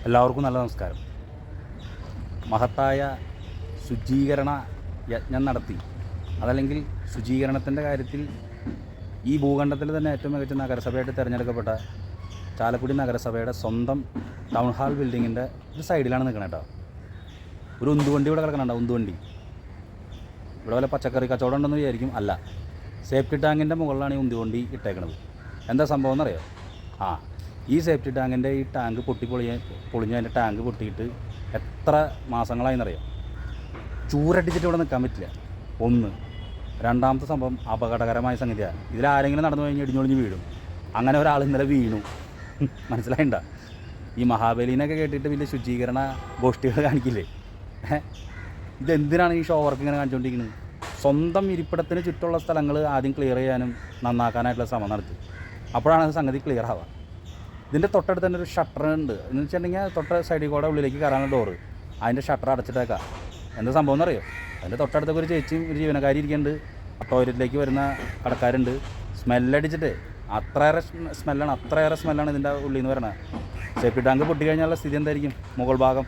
എല്ലാവർക്കും നല്ല നമസ്കാരം. മഹത്തായ ശുചീകരണ യജ്ഞം നടത്തി, അതല്ലെങ്കിൽ ശുചീകരണത്തിൻ്റെ കാര്യത്തിൽ ഈ ഭൂഖണ്ഡത്തിൽ തന്നെ ഏറ്റവും മികച്ച നഗരസഭയായിട്ട് തിരഞ്ഞെടുക്കപ്പെട്ട ചാലക്കുടി നഗരസഭയുടെ സ്വന്തം ടൗൺ ഹാൾ ബിൽഡിങ്ങിൻ്റെ ഒരു സൈഡിലാണ് നിൽക്കുന്നത് കേട്ടോ. ഒരു ഉന്തുവണ്ടി ഇവിടെ കിടക്കണുണ്ടോ? ഉന്തുവണ്ടി ഇവിടെ വല്ല പച്ചക്കറി കച്ചവടം ഉണ്ടെന്ന് വിചാരിക്കും. അല്ല, സേഫ്റ്റി ടാങ്കിൻ്റെ മുകളിലാണ് ഈ ഉന്തുവണ്ടി ഇട്ടേക്കണത്. എന്താ സംഭവം എന്നറിയോ? ഈ സേഫ്റ്റി ടാങ്കിൻ്റെ ഈ ടാങ്ക് പൊളിഞ്ഞ് അതിൻ്റെ ടാങ്ക് പൊട്ടിയിട്ട് എത്ര മാസങ്ങളായിന്നറിയാം. ചൂരടിച്ചിട്ട് ഇവിടെ നിൽക്കാൻ പറ്റില്ല. ഒന്ന്. രണ്ടാമത്തെ സംഭവം അപകടകരമായ സംഗതിയാണ്. ഇതിലാരെങ്കിലും നടന്നു കഴിഞ്ഞാൽ ഇടിഞ്ഞൊളിഞ്ഞ് വീഴും. അങ്ങനെ ഒരാൾ ഇന്നലെ വീണു. മനസ്സിലായിണ്ട? ഈ മഹാബലിനൊക്കെ കേട്ടിട്ട് വലിയ ശുചീകരണ ഗോഷ്ഠികൾ കാണിക്കില്ലേ? ഇതെന്തിനാണ് ഈ ഷോ വർക്ക് ഇങ്ങനെ കാണിച്ചുകൊണ്ടിരിക്കുന്നത്? സ്വന്തം ഇരിപ്പിടത്തിന് ചുറ്റുള്ള സ്ഥലങ്ങൾ ആദ്യം ക്ലിയർ ചെയ്യാനും നന്നാക്കാനായിട്ടുള്ള ശ്രമം നടത്തി. അപ്പോഴാണ് സംഗതി ക്ലിയർ ആവുക. ഇതിൻ്റെ തൊട്ടടുത്ത് തന്നെ ഒരു ഷട്ടർ ഉണ്ട്. എന്ന് വെച്ചിട്ടുണ്ടെങ്കിൽ തൊട്ട സൈഡിൽ കൂടെ ഉള്ളിലേക്ക് കയറാനുള്ള ഡോറ്, അതിൻ്റെ ഷട്ടർ അടച്ചിട്ടേക്കാം. എന്താ സംഭവം എന്നറിയോ? അതിൻ്റെ തൊട്ടടുത്തൊക്കെ ഒരു ചേച്ചിയും ഒരു ജീവനക്കാരി ഇരിക്കുന്നുണ്ട്. ടോയ്ലറ്റിലേക്ക് വരുന്ന കടക്കാരുണ്ട്. സ്മെല്ലടിച്ചിട്ട് അത്രയേറെ സ്മെല്ലാണ് ഇതിൻ്റെ ഉള്ളിൽ നിന്ന് വരണത്. സേഫ്റ്റി ടാങ്ക് പൊട്ടിക്കഴിഞ്ഞാലുള്ള സ്ഥിതി എന്തായിരിക്കും? മുകൾ ഭാഗം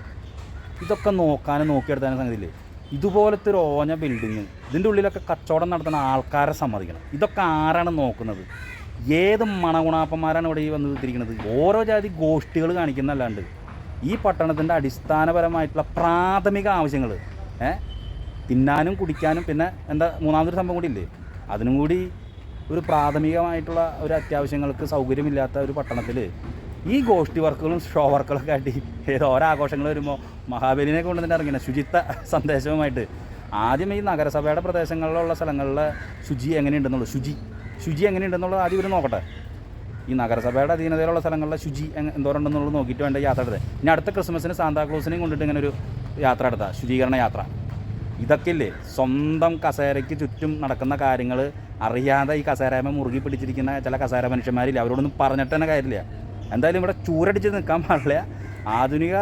ഇതൊക്കെ നോക്കിയെടുത്താനും സംഗതിയില്ലേ? ഇതുപോലത്തെ ഒരു ഓഞ്ഞ ബിൽഡിങ്, ഇതിൻ്റെ ഉള്ളിലൊക്കെ കച്ചവടം നടത്തുന്ന ആൾക്കാരെ സമ്മതിക്കണം. ഇതൊക്കെ ആരാണ് നോക്കുന്നത്? ഏത് മണഗുണാപ്പന്മാരാണ് ഇവിടെ ഈ വന്ന് തിരിക്കുന്നത്? ഓരോ ജാതി ഗോഷ്ഠികൾ കാണിക്കുന്നല്ലാണ്ട് ഈ പട്ടണത്തിൻ്റെ അടിസ്ഥാനപരമായിട്ടുള്ള പ്രാഥമിക ആവശ്യങ്ങൾ, തിന്നാനും കുടിക്കാനും, പിന്നെ എന്താ മൂന്നാമതൊരു സംഭവം കൂടി ഇല്ലേ, അതിനും കൂടി ഒരു പ്രാഥമികമായിട്ടുള്ള ഒരു അത്യാവശ്യങ്ങൾക്ക് സൗകര്യമില്ലാത്ത ഒരു പട്ടണത്തിൽ ഈ ഗോഷ്ഠി വർക്കുകളും ഷോ വർക്കുകളൊക്കെ ആയിട്ട് ഏതോ ഓരോ ആഘോഷങ്ങൾ വരുമ്പോൾ മഹാബലിനെ കൊണ്ട് തന്നെ ഇറങ്ങിയ ശുചിത്വ സന്ദേശവുമായിട്ട് ആദ്യം ഈ നഗരസഭയുടെ പ്രദേശങ്ങളിലുള്ള സ്ഥലങ്ങളിലെ ശുചി എങ്ങനെയുണ്ടെന്നുള്ളത് ആദ്യം ഇവർ നോക്കട്ടെ. ഈ നഗരസഭയുടെ അധീനതയിലുള്ള സ്ഥലങ്ങളിലെ ശുചി എന്തോരുണ്ടെന്നുള്ളത് നോക്കിയിട്ട് വേണ്ട യാത്ര എടുത്തത്. ഇനി അടുത്ത ക്രിസ്മസിന് സാന്താക്ലോസിനെയും കൊണ്ടിട്ട് ഇങ്ങനെ ഒരു യാത്ര എടുത്താൽ, ശുചീകരണ യാത്ര. ഇതൊക്കെ ഇല്ലേ സ്വന്തം കസേരയ്ക്ക് ചുറ്റും നടക്കുന്ന കാര്യങ്ങൾ അറിയാതെ ഈ കസേരമ മുറുകി പിടിച്ചിരിക്കുന്ന ചില കസേര മനുഷ്യന്മാരില്ല. അവരോടൊന്നും പറഞ്ഞിട്ട് തന്നെ കാര്യമില്ല. എന്തായാലും ഇവിടെ ചൂരടിച്ച് നിൽക്കാൻ പാടില്ല. ആധുനിക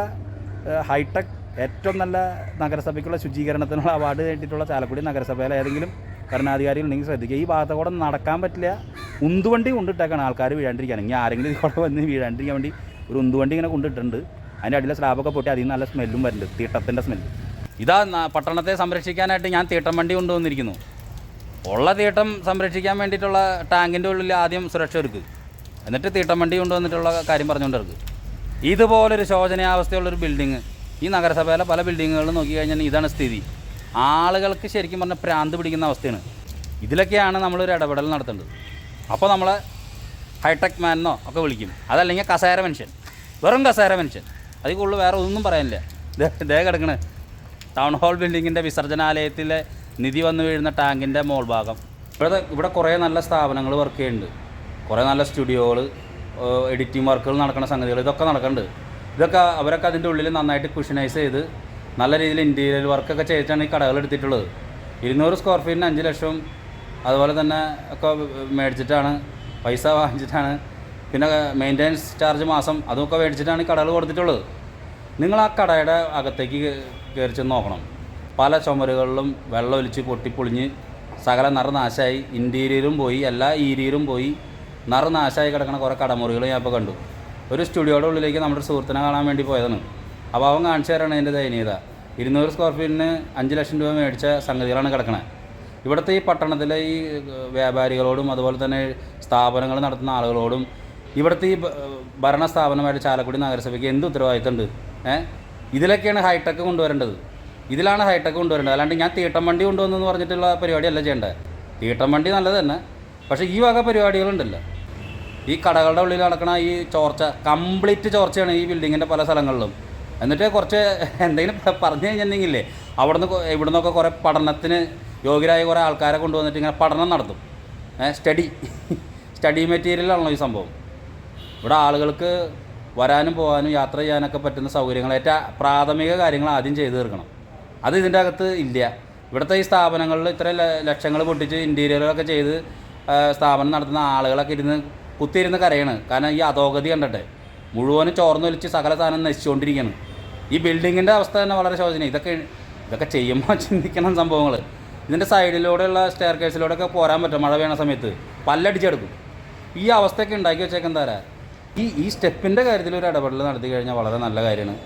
ഹൈടെക് ഏറ്റവും നല്ല നഗരസഭയ്ക്കുള്ള ശുചീകരണത്തിനുള്ള അവാർഡ് നേടിയിട്ടുള്ള ചാലക്കുടി നഗരസഭയിലെ ഏതെങ്കിലും ഭരണാധികാരികൾ ഉണ്ടെങ്കിൽ ശ്രദ്ധിക്കുക. ഈ ഭാഗത്ത് കൂടെ നടക്കാൻ പറ്റില്ല. ഉന്തുവണ്ടി കൊണ്ടിട്ടേക്കാണ് ആൾക്കാർ വീഴാണ്ടിരിക്കാൻ. ഇനി ആരെങ്കിലും ഇതോടെ വന്ന് വീഴാണ്ടിരിക്കാൻ വേണ്ടി ഒരു ഉന്തുവണ്ടി ഇങ്ങനെ കൊണ്ടിട്ടുണ്ട്. അതിൻ്റെ അടിയിലെ സ്ലാബൊക്കെ പൊട്ടി അതിൽ നല്ല സ്മെല്ലും വരുന്നുണ്ട്, തീട്ടത്തിൻ്റെ സ്മെല്ല്. ഇതാ പട്ടണത്തെ സംരക്ഷിക്കാനായിട്ട് ഞാൻ തീട്ടം വണ്ടി കൊണ്ടുവന്നിരിക്കുന്നു. ഉള്ള തീട്ടം സംരക്ഷിക്കാൻ വേണ്ടിയിട്ടുള്ള ടാങ്കിൻ്റെ ഉള്ളിൽ ആദ്യം സുരക്ഷ ഒരുക്കുക, എന്നിട്ട് തീട്ടം വണ്ടി കൊണ്ടുവന്നിട്ടുള്ള കാര്യം പറഞ്ഞുകൊണ്ടിരിക്കുക. ഇതുപോലൊരു ശോചനീയാവസ്ഥയുള്ളൊരു ബിൽഡിങ് ഈ നഗരസഭയിലെ പല ബിൽഡിങ്ങുകളിൽ നോക്കിക്കഴിഞ്ഞാൽ ഇതാണ് സ്ഥിതി. ആളുകൾക്ക് ശരിക്കും പറഞ്ഞാൽ ഭ്രാന്ത് പിടിക്കുന്ന അവസ്ഥയാണ്. ഇതിലൊക്കെയാണ് നമ്മളൊരു ഇടപെടൽ നടത്തേണ്ടത്. അപ്പോൾ നമ്മളെ ഹൈടെക് മാനെന്നോ ഒക്കെ വിളിക്കും. അതല്ലെങ്കിൽ കസേര മനുഷ്യൻ, വെറും കസേര മനുഷ്യൻ. അതിൽ കൂടുതൽ വേറെ ഒന്നും പറയാനില്ല. ഇതേ കിടക്കണ ടൗൺ ഹാൾ ബിൽഡിങ്ങിൻ്റെ വിസർജനാലയത്തിലെ നിധി വന്ന് വീഴുന്ന ടാങ്കിൻ്റെ മോൾ ഭാഗം. ഇവിടെ കുറേ നല്ല സ്ഥാപനങ്ങൾ വർക്ക് ചെയ്യുന്നുണ്ട്. കുറേ നല്ല സ്റ്റുഡിയോകൾ, എഡിറ്റിംഗ് വർക്കുകൾ നടക്കുന്ന സംഗതികൾ ഇതൊക്കെ നടക്കുന്നുണ്ട്. അവരൊക്കെ അതിൻ്റെ ഉള്ളിൽ നന്നായിട്ട് കുഷനൈസ് ചെയ്ത് നല്ല രീതിയിൽ ഇൻറ്റീരിയൽ വർക്കൊക്കെ ചെയ്തിട്ടാണ് ഈ കടകൾ എടുത്തിട്ടുള്ളത്. 200 സ്ക്വയർ ഫീറ്റിന് 5 ലക്ഷം അതുപോലെ തന്നെ ഒക്കെ മേടിച്ചിട്ടാണ്, പൈസ വാങ്ങിച്ചിട്ടാണ്. പിന്നെ മെയിൻ്റെനൻസ് ചാർജ് മാസം അതൊക്കെ മേടിച്ചിട്ടാണ് ഈ കടകൾ കൊടുത്തിട്ടുള്ളത്. നിങ്ങൾ ആ കടയുടെ അകത്തേക്ക് കയറി ചെന്ന് നോക്കണം. പല ചുമരുകളിലും വെള്ളം ഒലിച്ച് പൊട്ടിപ്പൊളിഞ്ഞ് സകല നാശമായി, ഇൻറ്റീരിയറും പോയി, എല്ലാ ഈരിയറും പോയി, നാശമായി കിടക്കുന്ന കുറേ കടമുറികൾ ഞാൻ ഇപ്പോൾ കണ്ടു. ഒരു സ്റ്റുഡിയോയുടെ ഉള്ളിലേക്ക് നമ്മുടെ സുഹൃത്തിനെ കാണാൻ വേണ്ടി പോയതാണ്. അപ്പോൾ അവൻ കാണിച്ചു തരാണ് അതിൻ്റെ ദയനീയത. 200 സ്ക്വയർ ഫീറ്റിന് 5 ലക്ഷം രൂപ മേടിച്ച സംഗതികളാണ് കിടക്കണത്. ഇവിടുത്തെ ഈ പട്ടണത്തിലെ ഈ വ്യാപാരികളോടും അതുപോലെ തന്നെ സ്ഥാപനങ്ങൾ നടത്തുന്ന ആളുകളോടും ഇവിടുത്തെ ഈ ഭരണ സ്ഥാപനമായിട്ട് ചാലക്കുടി നഗരസഭയ്ക്ക് എന്ത് ഉത്തരവാദിത്തമുണ്ട്? ഇതിലൊക്കെയാണ് ഹൈടെക് കൊണ്ടുവരേണ്ടത്. ഇതിലാണ് ഹൈടെക് കൊണ്ടുവരേണ്ടത്. അല്ലാണ്ട് ഞാൻ തീട്ടം വണ്ടി കൊണ്ടുവന്നെന്ന് പറഞ്ഞിട്ടുള്ള പരിപാടിയല്ല ചെയ്യേണ്ടത്. തീട്ടം വണ്ടി നല്ലത് തന്നെ, പക്ഷേ ഈ വക പരിപാടികളുണ്ടല്ലോ, ഈ കടകളുടെ ഉള്ളിൽ നടക്കണ ഈ ചോർച്ച, കംപ്ലീറ്റ് ചോർച്ചയാണ് ഈ ബിൽഡിങ്ങിൻ്റെ പല സ്ഥലങ്ങളിലും. എന്നിട്ട് കുറച്ച് എന്തെങ്കിലും പറഞ്ഞു കഴിഞ്ഞിട്ടുണ്ടെങ്കിലേ ഇവിടെ നിന്നൊക്കെ കുറേ പഠനത്തിന് യോഗ്യരായ കുറേ ആൾക്കാരെ കൊണ്ടുവന്നിട്ട് ഇങ്ങനെ പഠനം നടത്തും. സ്റ്റഡി മെറ്റീരിയലാണല്ലോ ഈ സംഭവം. ഇവിടെ ആളുകൾക്ക് വരാനും പോകാനും യാത്ര ചെയ്യാനൊക്കെ പറ്റുന്ന സൗകര്യങ്ങൾ, ഏറ്റവും പ്രാഥമിക കാര്യങ്ങൾ ആദ്യം ചെയ്തു തീർക്കണം. അത് ഇതിൻ്റെ അകത്ത് ഇല്ല. ഇവിടുത്തെ ഈ സ്ഥാപനങ്ങളിൽ ഇത്ര ലക്ഷങ്ങൾ പൊട്ടിച്ച് ഇൻറ്റീരിയറൊക്കെ ചെയ്ത് സ്ഥാപനം നടത്തുന്ന ആളുകളൊക്കെ കുത്തിയിരുന്ന് കരയാണ്. കാരണം ഈ അധോഗതി കണ്ടിട്ട് മുഴുവനും ചോർന്നൊലിച്ച് സകല സാധനം നശിച്ചുകൊണ്ടിരിക്കുകയാണ്. ഈ ബിൽഡിങ്ങിൻ്റെ അവസ്ഥ തന്നെ വളരെ ശോചനീയം. ഇതൊക്കെ ചെയ്യുമ്പോൾ ചിന്തിക്കണം സംഭവങ്ങൾ. ഇതിൻ്റെ സൈഡിലൂടെയുള്ള സ്റ്റെയർ കേസിലൂടെയൊക്കെ പോരാൻ പറ്റും. മഴ വീണ സമയത്ത് പല്ലടിച്ചെടുക്കും. ഈ അവസ്ഥയൊക്കെ ഉണ്ടാക്കി വെച്ചേക്കെന്താ ഈ സ്റ്റെപ്പിൻ്റെ കാര്യത്തിൽ ഒരു ഇടപെടൽ നടത്തി കഴിഞ്ഞാൽ വളരെ നല്ല കാര്യമാണ്.